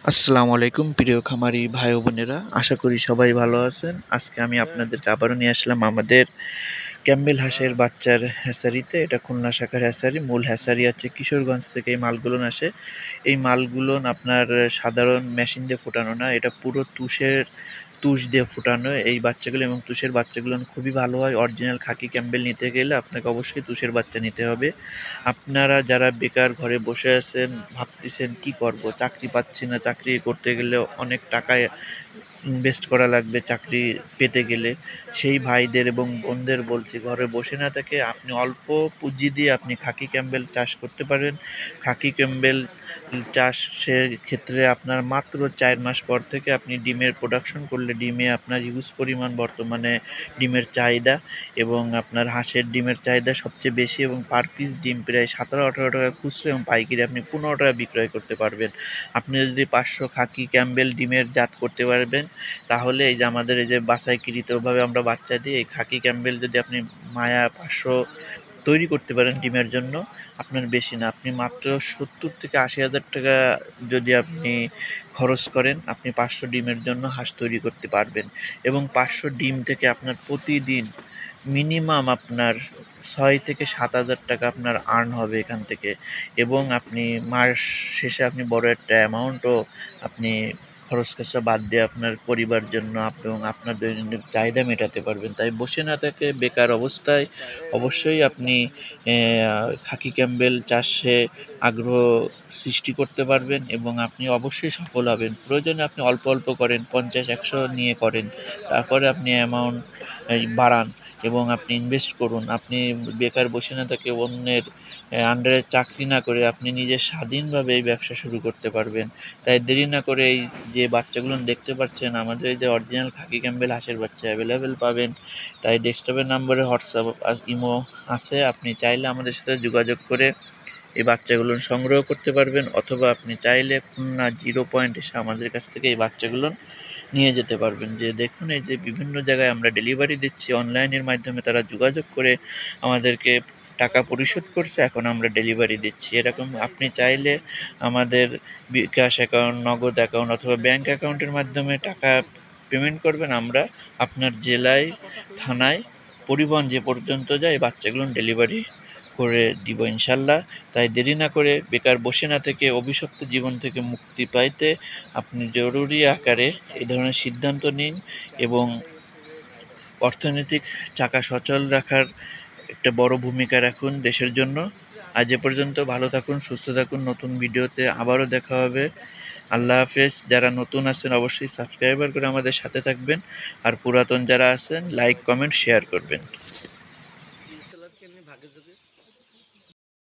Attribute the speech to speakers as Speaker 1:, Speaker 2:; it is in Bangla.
Speaker 1: আসসালামু আলাইকুম প্রিয় খামারি ভাই ও বোনেরা, আশা করি সবাই ভালো আছেন। আজকে আমি আপনাদেরকে আবারও নিয়ে আসলাম আমাদের ক্যাম্বেল হাঁসের বাচ্চার হ্যাচারিতে। এটা খুলনা শাখার হ্যাচারি, মূল হ্যাচারি আছে কিশোরগঞ্জ থেকে এই মালগুলো আসে। এই মালগুলো আপনার সাধারণ মেশিন দিয়ে ফোটানো না, এটা পুরো তুষ দিয়ে ফোটানো এই বাচ্চাগুলো, এবং তুষের বাচ্চাগুলো খুবই ভালো হয়। অরিজিনাল খাকি ক্যাম্বেল নিতে গেলে আপনাকে অবশ্যই তুষের বাচ্চা নিতে হবে। আপনারা যারা বেকার ঘরে বসে আছেন, ভাবতেছেন কি করব, চাকরি পাচ্ছি না, চাকরি করতে গেলে অনেক টাকা ইনভেস্ট করা লাগবে চাকরি পেতে গেলে, সেই ভাইদের এবং বোনদের বলছি, ঘরে বসে না থেকে আপনি অল্প পুঁজি দিয়ে আপনি খাকি ক্যাম্বেল চাষ করতে পারেন। খাকি ক্যাম্বেল চাষের ক্ষেত্রে আপনার মাত্র 4 মাস পর থেকে আপনি ডিমের প্রোডাকশন করলে ডিমে আপনার হিউজ পরিমাণ বর্তমানে ডিমের চাহিদা, এবং আপনার হাঁসের ডিমের চাহিদা সবচেয়ে বেশি, এবং পার পিস ডিম প্রায় 17-18 টাকা খুচরো, এবং পাইকারি আপনি 15 টাকা বিক্রয় করতে পারবেন। আপনি যদি 500 খাকি ক্যাম্বেল ডিমের জাত করতে পারবেন, তাহলে এই যে আমাদের এই যে বাছাইকৃতভাবে আমরা বাচ্চা দিই, এই খাকি ক্যাম্বেল যদি আপনি মায়া 500 তৈরি করতে পারেন ডিমের জন্য, আপনার বেশি না, আপনি মাত্র 70 থেকে 80 হাজার টাকা যদি আপনি খরচ করেন, আপনি 500 ডিমের জন্য হাঁস তৈরি করতে পারবেন। এবং 500 ডিম থেকে আপনার প্রতিদিন মিনিমাম আপনার 6 থেকে 7 হাজার টাকা আপনার আর্ন হবে এখান থেকে। এবং আপনি মাস শেষে আপনি বড় একটা অ্যামাউন্টও আপনি খরচ খরচা বাদ দিয়ে আপনার পরিবার জন্য এবং আপনার দৈনন্দিন চাহিদা মেটাতে পারবেন। তাই বসে না থেকে বেকার অবস্থায় অবশ্যই আপনি খাকি ক্যাম্বেল চাষে আগ্রহ সৃষ্টি করতে পারবেন, এবং আপনি অবশ্যই সফল হবেন। প্রয়োজনে আপনি অল্প অল্প করেন, 50-100 নিয়ে করেন, তারপরে আপনি অ্যামাউন্ট বাড়ান এবং আপনি ইনভেস্ট করুন। আপনি বেকার বসে না থেকে অন্যের আন্ডারে চাকরি না করে আপনি নিজে স্বাধীনভাবে এই ব্যবসা শুরু করতে পারবেন। তাই দেরি না করে এই যে বাচ্চাগুলো দেখতে পাচ্ছেন, আমাদের এই যে অরিজিনাল খাকি ক্যাম্বেল হাঁসের বাচ্চা অ্যাভেলেবেল পাবেন। তাই ডেস্কটপের নম্বরে হোয়াটসঅ্যাপ আর ইমো আছে, আপনি চাইলে আমাদের সাথে যোগাযোগ করে এই বাচ্চাগুলো সংগ্রহ করতে পারবেন, অথবা আপনি চাইলে খুলনা 0 পয়েন্ট এসে আমাদের কাছ থেকে এই বাচ্চাগুলো নিয়ে যেতে পারবেন। যে দেখুন, এই যে বিভিন্ন জায়গায় আমরা ডেলিভারি দিচ্ছি, অনলাইনের মাধ্যমে তারা যোগাযোগ করে আমাদেরকে টাকা পরিশোধ করছে, এখন আমরা ডেলিভারি দিচ্ছি। এরকম আপনি চাইলে আমাদের বিকাশ অ্যাকাউন্ট, নগদ অ্যাকাউন্ট অথবা ব্যাঙ্ক অ্যাকাউন্টের মাধ্যমে টাকা পেমেন্ট করবেন, আমরা আপনার জেলায়, থানায়, পরিবহন যে পর্যন্ত যায় বাচ্চাগুলো ডেলিভারি করে দিব ইনশাল্লাহ। তাই দেরি না করে বেকার বসে না থেকে অভিশপ্ত জীবন থেকে মুক্তি পাইতে আপনি জরুরি আকারে এই ধরনের সিদ্ধান্ত নিন, এবং অর্থনৈতিক চাকা সচল রাখার একটা বড় ভূমিকা রাখুন দেশের জন্য। আজ এ পর্যন্ত, ভালো থাকুন, সুস্থ থাকুন। নতুন ভিডিওতে আবারও দেখা হবে। আল্লাহ হাফেজ। যারা নতুন আছেন অবশ্যই সাবস্ক্রাইবার করে আমাদের সাথে থাকবেন, আর পুরাতন যারা আছেন লাইক, কমেন্ট, শেয়ার করবেন।